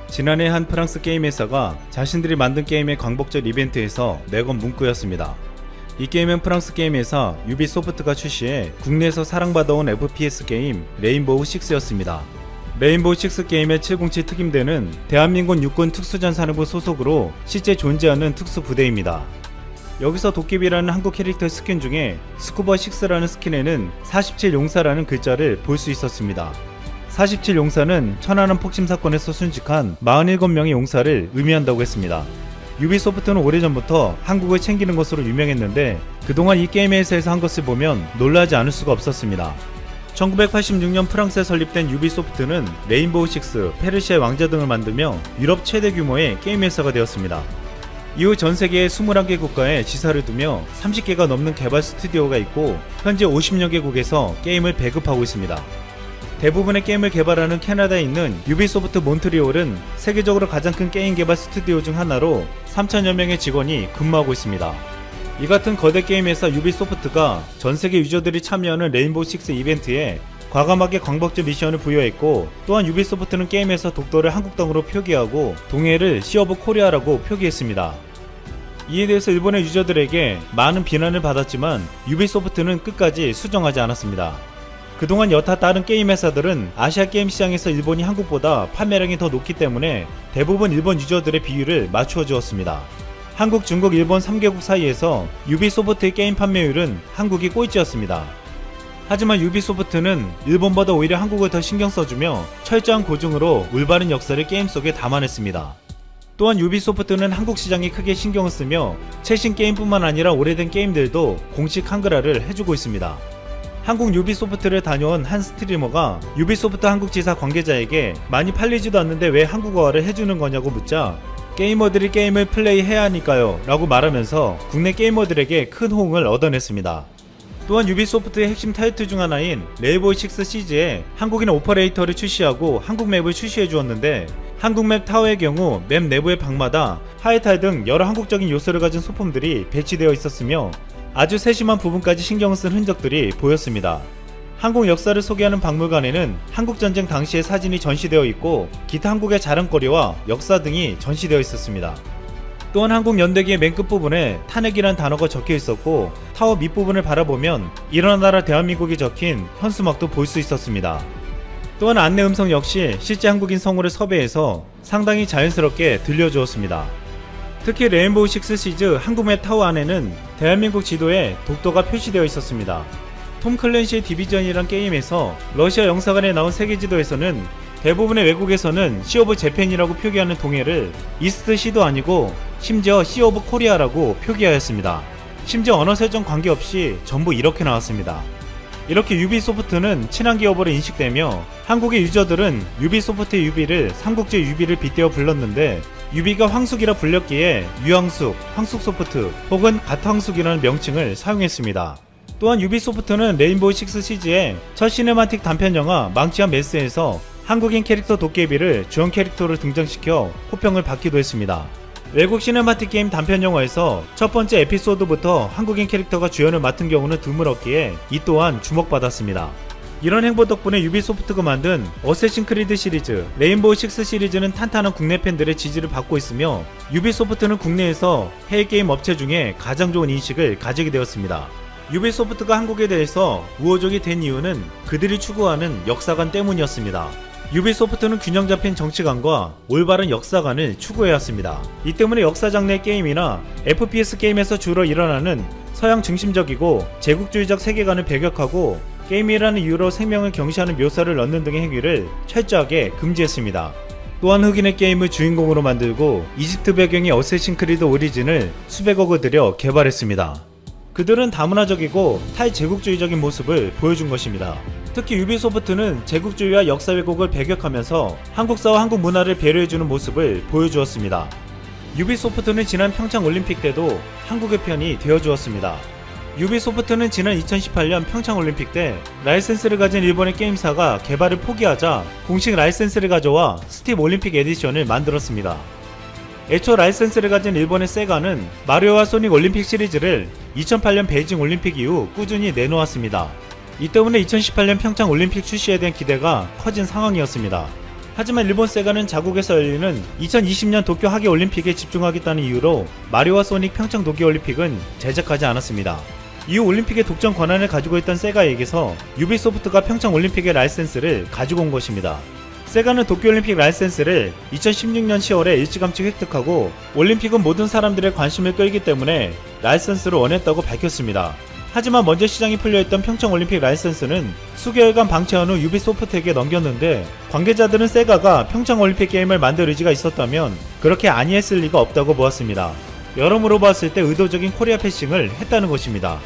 지난해 한 프랑스 게임 회사가 자신들이 만든 게임의 광복절 이벤트에서 내건 문구였습니다. 이 게임은 프랑스 게임 회사 유비소프트가 출시해 국내에서 사랑받아온 FPS 게임 레인보우 6였습니다. 레인보우 6 게임의 707 특임대는 대한민국 육군 특수전사령부 소속으로 실제 존재하는 특수부대입니다. 여기서 도깨비라는 한국 캐릭터 스킨 중에 스쿠버 6라는 스킨에는 47용사라는 글자를 볼 수 있었습니다. 47용사는 천안함 폭침 사건에서 순직한 47명의 용사를 의미한다고 했습니다. 유비소프트는 오래전부터 한국을 챙기는 것으로 유명했는데 그동안 이 게임 회사에서 한 것을 보면 놀라지 않을 수가 없었습니다. 1986년 프랑스에 설립된 유비소프트는 레인보우 6, 페르시아의 왕자 등을 만들며 유럽 최대 규모의 게임 회사가 되었습니다. 이후 전 세계의 21개 국가에 지사를 두며 30개가 넘는 개발 스튜디오가 있고 현재 50여 개국에서 게임을 배급하고 있습니다. 대부분의 게임을 개발하는 캐나다에 있는 유비소프트 몬트리올은 세계적으로 가장 큰 게임 개발 스튜디오 중 하나로 3,000여 명의 직원이 근무하고 있습니다. 이 같은 거대 게임 회사 유비소프트가 전 세계 유저들이 참여하는 레인보우 6 이벤트에 과감하게 광복절 미션을 부여했고, 또한 유비소프트는 게임에서 독도를 한국당으로 표기하고 동해를 시 오브 코리아라고 표기했습니다. 이에 대해서 일본의 유저들에게 많은 비난을 받았지만 유비소프트는 끝까지 수정하지 않았습니다. 그동안 여타 다른 게임 회사들은 아시아 게임 시장에서 일본이 한국보다 판매량이 더 높기 때문에 대부분 일본 유저들의 비율을 맞추어 주었습니다. 한국, 중국, 일본 3개국 사이에서 유비소프트의 게임 판매율은 한국이 꼴찌였습니다. 하지만 유비소프트는 일본보다 오히려 한국을 더 신경 써주며 철저한 고증으로 올바른 역사를 게임 속에 담아냈습니다. 또한 유비소프트는 한국 시장에 크게 신경을 쓰며 최신 게임뿐만 아니라 오래된 게임들도 공식 한글화를 해주고 있습니다. 한국 유비소프트를 다녀온 한 스트리머가 유비소프트 한국 지사 관계자에게 많이 팔리지도 않는데 왜 한국어화를 해주는 거냐고 묻자 게이머들이 게임을 플레이해야 하니까요 라고 말하면서 국내 게이머들에게 큰 호응을 얻어냈습니다. 또한 유비소프트의 핵심 타이틀 중 하나인 레인보우 6 시즈에 한국인 오퍼레이터를 출시하고 한국 맵을 출시해 주었는데, 한국 맵 타워의 경우 맵 내부의 방마다 하이탈 등 여러 한국적인 요소를 가진 소품들이 배치되어 있었으며 아주 세심한 부분까지 신경을 쓴 흔적들이 보였습니다. 한국 역사를 소개하는 박물관에는 한국전쟁 당시의 사진이 전시되어 있고 기타 한국의 자랑거리와 역사 등이 전시되어 있었습니다. 또한 한국 연대기의 맨 끝부분에 탄핵이란 단어가 적혀 있었고 타워 밑부분을 바라보면 일어나라 대한민국이 적힌 현수막도 볼 수 있었습니다. 또한 안내 음성 역시 실제 한국인 성우를 섭외해서 상당히 자연스럽게 들려주었습니다. 특히 레인보우 6 시즈 한국맵 타워 안에는 대한민국 지도에 독도가 표시되어 있었습니다. 톰 클랜시의 디비전이란 게임에서 러시아 영사관에 나온 세계지도에서는 대부분의 외국에서는 시 오브 재팬이라고 표기하는 동해를 이스트 시도 아니고 심지어 시 오브 코리아라고 표기하였습니다. 심지어 언어 설정 관계없이 전부 이렇게 나왔습니다. 이렇게 유비소프트는 친한 기업으로 인식되며 한국의 유저들은 유비소프트의 유비를 삼국지 유비를 빗대어 불렀는데, 유비가 황숙이라 불렸기에 유황숙, 황숙소프트 혹은 갓황숙이라는 명칭을 사용했습니다. 또한 유비소프트는 레인보우 6 시즈의 첫 시네마틱 단편영화 망치한 메스에서 한국인 캐릭터 도깨비를 주연 캐릭터로 등장시켜 호평을 받기도 했습니다. 외국 시네마틱 게임 단편영화에서 첫 번째 에피소드부터 한국인 캐릭터가 주연을 맡은 경우는 드물었기에 이 또한 주목받았습니다. 이런 행보 덕분에 유비소프트가 만든 어쌔신 크리드 시리즈, 레인보우 6 시리즈는 탄탄한 국내 팬들의 지지를 받고 있으며 유비소프트는 국내에서 해외 게임 업체 중에 가장 좋은 인식을 가지게 되었습니다. 유비소프트가 한국에 대해서 우호적이 된 이유는 그들이 추구하는 역사관 때문이었습니다. 유비소프트는 균형 잡힌 정치관과 올바른 역사관을 추구해왔습니다. 이 때문에 역사 장르의 게임이나 FPS 게임에서 주로 일어나는 서양 중심적이고 제국주의적 세계관을 배격하고 게임이라는 이유로 생명을 경시하는 묘사를 넣는 등의 행위를 철저하게 금지했습니다. 또한 흑인의 게임을 주인공으로 만들고 이집트 배경의 어쌔신 크리드 오리진을 수백억을 들여 개발했습니다. 그들은 다문화적이고 탈제국주의적인 모습을 보여준 것입니다. 특히 유비소프트는 제국주의와 역사 왜곡을 배격하면서 한국사와 한국 문화를 배려해주는 모습을 보여주었습니다. 유비소프트는 지난 평창올림픽 때도 한국의 편이 되어주었습니다. 유비소프트는 지난 2018년 평창올림픽 때 라이센스를 가진 일본의 게임사가 개발을 포기하자 공식 라이센스를 가져와 스팀 올림픽 에디션을 만들었습니다. 애초 라이센스를 가진 일본의 세가는 마리오와 소닉 올림픽 시리즈를 2008년 베이징 올림픽 이후 꾸준히 내놓았습니다. 이 때문에 2018년 평창 올림픽 출시에 대한 기대가 커진 상황이었습니다. 하지만 일본 세가는 자국에서 열리는 2020년 도쿄 하계올림픽에 집중하겠다는 이유로 마리오와 소닉 평창 동계올림픽은 제작하지 않았습니다. 이후 올림픽의 독점 권한을 가지고 있던 세가에게서 유비소프트가 평창 올림픽의 라이센스를 가지고 온 것입니다. 세가는 도쿄올림픽 라이센스를 2016년 10월에 일찌감치 획득하고 올림픽은 모든 사람들의 관심을 끌기 때문에 라이센스를 원했다고 밝혔습니다. 하지만 먼저 시장이 풀려있던 평창올림픽 라이센스는 수개월간 방치한 후 유비소프트에게 넘겼는데 관계자들은 세가가 평창올림픽 게임을 만들 의지가 있었다면 그렇게 아니했을 리가 없다고 보았습니다. 여러모로 봤을 때 의도적인 코리아 패싱을 했다는 것입니다.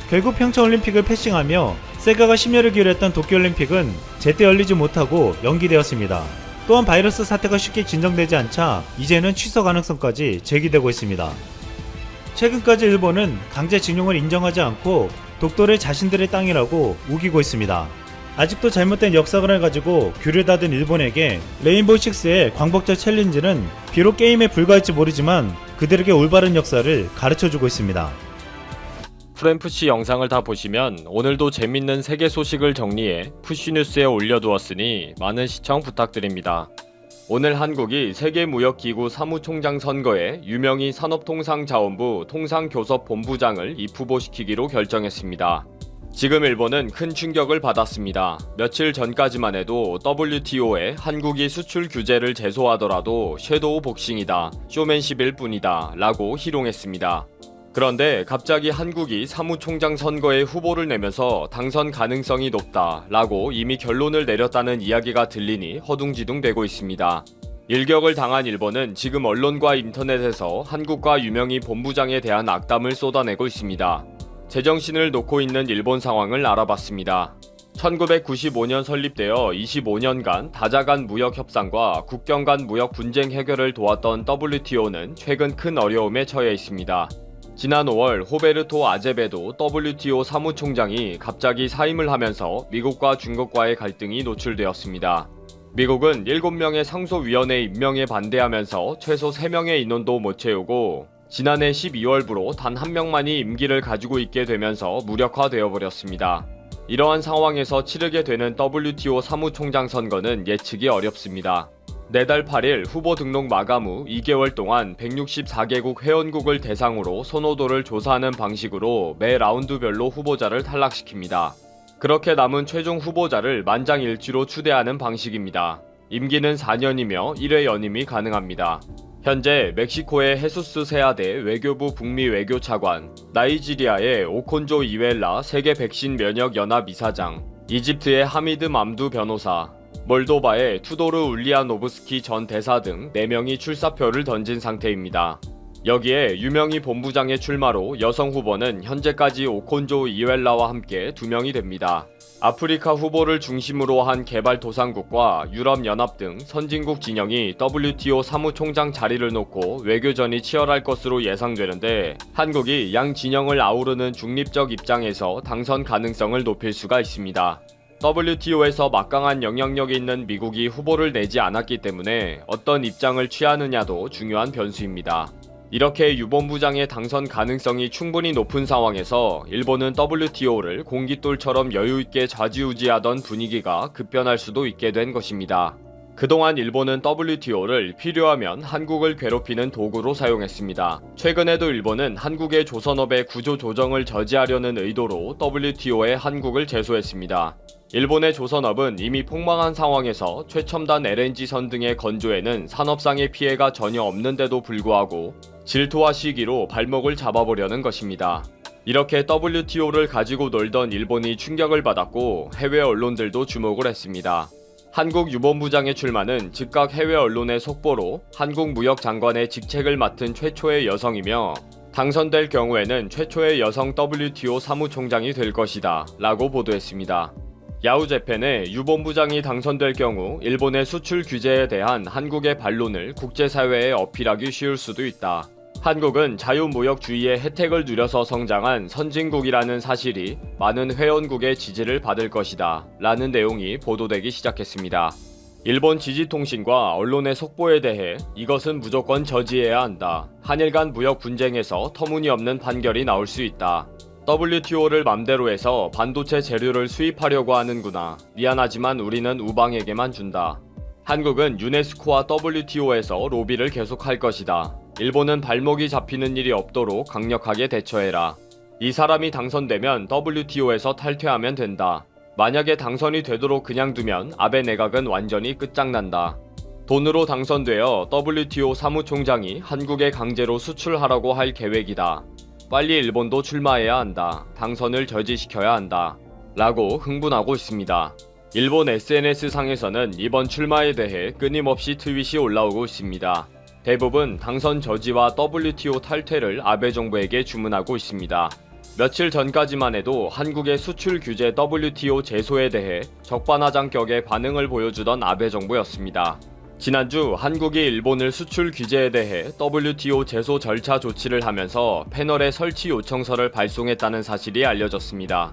결국 평창올림픽을 패싱하며 세가가 심혈을 기울였던 도쿄올림픽은 제때 열리지 못하고 연기되었습니다. 또한 바이러스 사태가 쉽게 진정되지 않자 이제는 취소 가능성까지 제기되고 있습니다. 최근까지 일본은 강제징용을 인정하지 않고 독도를 자신들의 땅이라고 우기고 있습니다. 아직도 잘못된 역사관을 가지고 귤을 닫은 일본에게 레인보우 식스의 광복절 챌린지는 비록 게임에 불과할지 모르지만 그들에게 올바른 역사를 가르쳐주고 있습니다. 프렘프씨 영상을 다 보시면 오늘도 재밌는 세계 소식을 정리해 푸쉬뉴스에 올려두었으니 많은 시청 부탁드립니다. 오늘 한국이 세계무역기구 사무총장 선거에 유명희 산업통상자원부 통상교섭본부장을 입후보시키기로 결정했습니다. 지금 일본은 큰 충격을 받았습니다. 며칠 전까지만 해도 WTO에 한국이 수출 규제를 제소하더라도 섀도우 복싱이다, 쇼맨십일 뿐이다 라고 희롱했습니다. 그런데 갑자기 한국이 사무총장 선거에 후보를 내면서 당선 가능성이 높다 라고 이미 결론을 내렸다는 이야기가 들리니 허둥지둥 되고 있습니다. 일격을 당한 일본은 지금 언론과 인터넷에서 한국과 유명희 본부장에 대한 악담을 쏟아내고 있습니다. 제정신을 놓고 있는 일본 상황을 알아봤습니다. 1995년 설립되어 25년간 다자간 무역 협상과 국경 간 무역 분쟁 해결을 도왔던 WTO는 최근 큰 어려움에 처해 있습니다. 지난 5월 호베르토 아제베도 WTO 사무총장이 갑자기 사임을 하면서 미국과 중국과의 갈등이 노출되었습니다. 미국은 7명의 상소위원회 임명에 반대하면서 최소 3명의 인원도 못 채우고 지난해 12월부로 단 1명만이 임기를 가지고 있게 되면서 무력화되어 버렸습니다. 이러한 상황에서 치르게 되는 WTO 사무총장 선거는 예측이 어렵습니다. 내달 8일 후보 등록 마감 후 2개월 동안 164개국 회원국을 대상으로 선호도를 조사하는 방식으로 매 라운드별로 후보자를 탈락시킵니다. 그렇게 남은 최종 후보자를 만장일치로 추대하는 방식입니다. 임기는 4년이며 1회 연임이 가능합니다. 현재 멕시코의 헤수스 세아데 외교부 북미 외교차관, 나이지리아의 오콘조 이웰라 세계 백신 면역 연합 이사장, 이집트의 하미드 맘두 변호사, 몰도바의 투도르 울리아노브스키 전 대사 등 4명이 출사표를 던진 상태입니다. 여기에 유명희 본부장의 출마로 여성 후보는 현재까지 오콘조 이웰라와 함께 2명이 됩니다. 아프리카 후보를 중심으로 한 개발도상국과 유럽연합 등 선진국 진영이 WTO 사무총장 자리를 놓고 외교전이 치열할 것으로 예상되는데 한국이 양 진영을 아우르는 중립적 입장에서 당선 가능성을 높일 수가 있습니다. WTO에서 막강한 영향력이 있는 미국이 후보를 내지 않았기 때문에 어떤 입장을 취하느냐도 중요한 변수입니다. 이렇게 유 본부장의 당선 가능성이 충분히 높은 상황에서 일본은 WTO를 공깃돌처럼 여유있게 좌지우지하던 분위기가 급변할 수도 있게 된 것입니다. 그동안 일본은 WTO를 필요하면 한국을 괴롭히는 도구로 사용했습니다. 최근에도 일본은 한국의 조선업의 구조 조정을 저지하려는 의도로 WTO에 한국을 제소했습니다. 일본의 조선업은 이미 폭망한 상황에서 최첨단 LNG선 등의 건조에는 산업상의 피해가 전혀 없는데도 불구하고 질투와 시기로 발목을 잡아보려는 것입니다. 이렇게 WTO를 가지고 놀던 일본이 충격을 받았고 해외 언론들도 주목을 했습니다. 한국 유본부장의 출마는 즉각 해외 언론의 속보로 한국 무역장관의 직책을 맡은 최초의 여성이며 당선될 경우에는 최초의 여성 WTO 사무총장이 될 것이다 라고 보도했습니다. 야후재팬의 유 본부장이 당선될 경우 일본의 수출 규제에 대한 한국의 반론을 국제사회에 어필하기 쉬울 수도 있다. 한국은 자유무역주의의 혜택을 누려서 성장한 선진국이라는 사실이 많은 회원국의 지지를 받을 것이다 라는 내용이 보도되기 시작했습니다. 일본 지지통신과 언론의 속보에 대해 이것은 무조건 저지해야 한다. 한일 간 무역 분쟁에서 터무니없는 판결이 나올 수 있다. WTO를 맘대로 해서 반도체 재료를 수입하려고 하는구나. 미안하지만 우리는 우방에게만 준다. 한국은 유네스코와 WTO에서 로비를 계속할 것이다. 일본은 발목이 잡히는 일이 없도록 강력하게 대처해라. 이 사람이 당선되면 WTO에서 탈퇴하면 된다. 만약에 당선이 되도록 그냥 두면 아베 내각은 완전히 끝장난다. 돈으로 당선되어 WTO 사무총장이 한국에 강제로 수출하라고 할 계획이다. 빨리 일본도 출마해야 한다. 당선을 저지시켜야 한다. 라고 흥분하고 있습니다. 일본 SNS상에서는 이번 출마에 대해 끊임없이 트윗이 올라오고 있습니다. 대부분 당선 저지와 WTO 탈퇴를 아베 정부에게 주문하고 있습니다. 며칠 전까지만 해도 한국의 수출 규제 WTO 제소에 대해 적반하장격의 반응을 보여주던 아베 정부였습니다. 지난주 한국이 일본을 수출 규제에 대해 WTO 제소 절차 조치를 하면서 패널에 설치 요청서를 발송했다는 사실이 알려졌습니다.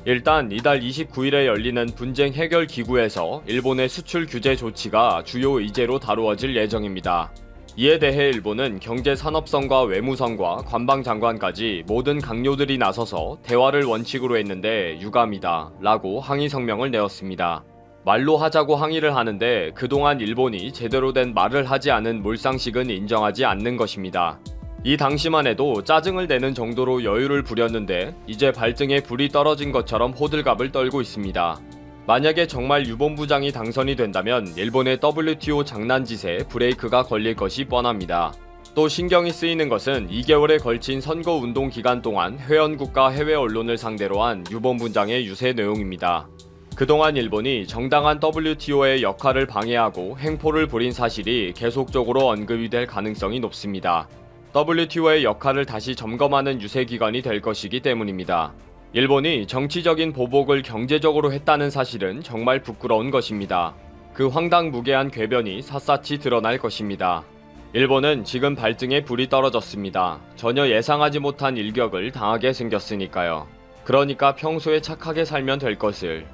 일단 이달 29일에 열리는 분쟁 해결 기구에서 일본의 수출 규제 조치가 주요 의제로 다루어질 예정입니다. 이에 대해 일본은 경제산업성과 외무성과 관방장관까지 모든 강요들이 나서서 대화를 원칙으로 했는데 유감이다 라고 항의 성명을 내었습니다. 말로 하자고 항의를 하는데 그동안 일본이 제대로 된 말을 하지 않은 몰상식은 인정하지 않는 것입니다. 이 당시만 해도 짜증을 내는 정도로 여유를 부렸는데 이제 발등에 불이 떨어진 것처럼 호들갑을 떨고 있습니다. 만약에 정말 유본부장이 당선이 된다면 일본의 WTO 장난짓에 브레이크가 걸릴 것이 뻔합니다. 또 신경이 쓰이는 것은 2개월에 걸친 선거운동 기간 동안 회원국가 해외 언론을 상대로 한 유본부장의 유세 내용입니다. 그동안 일본이 정당한 WTO의 역할을 방해하고 횡포를 부린 사실이 계속적으로 언급이 될 가능성이 높습니다. WTO의 역할을 다시 점검하는 유세기관이 될 것이기 때문입니다. 일본이 정치적인 보복을 경제적으로 했다는 사실은 정말 부끄러운 것입니다. 그 황당무계한 궤변이 샅샅이 드러날 것입니다. 일본은 지금 발등에 불이 떨어졌습니다. 전혀 예상하지 못한 일격을 당하게 생겼으니까요. 그러니까 평소에 착하게 살면 될 것을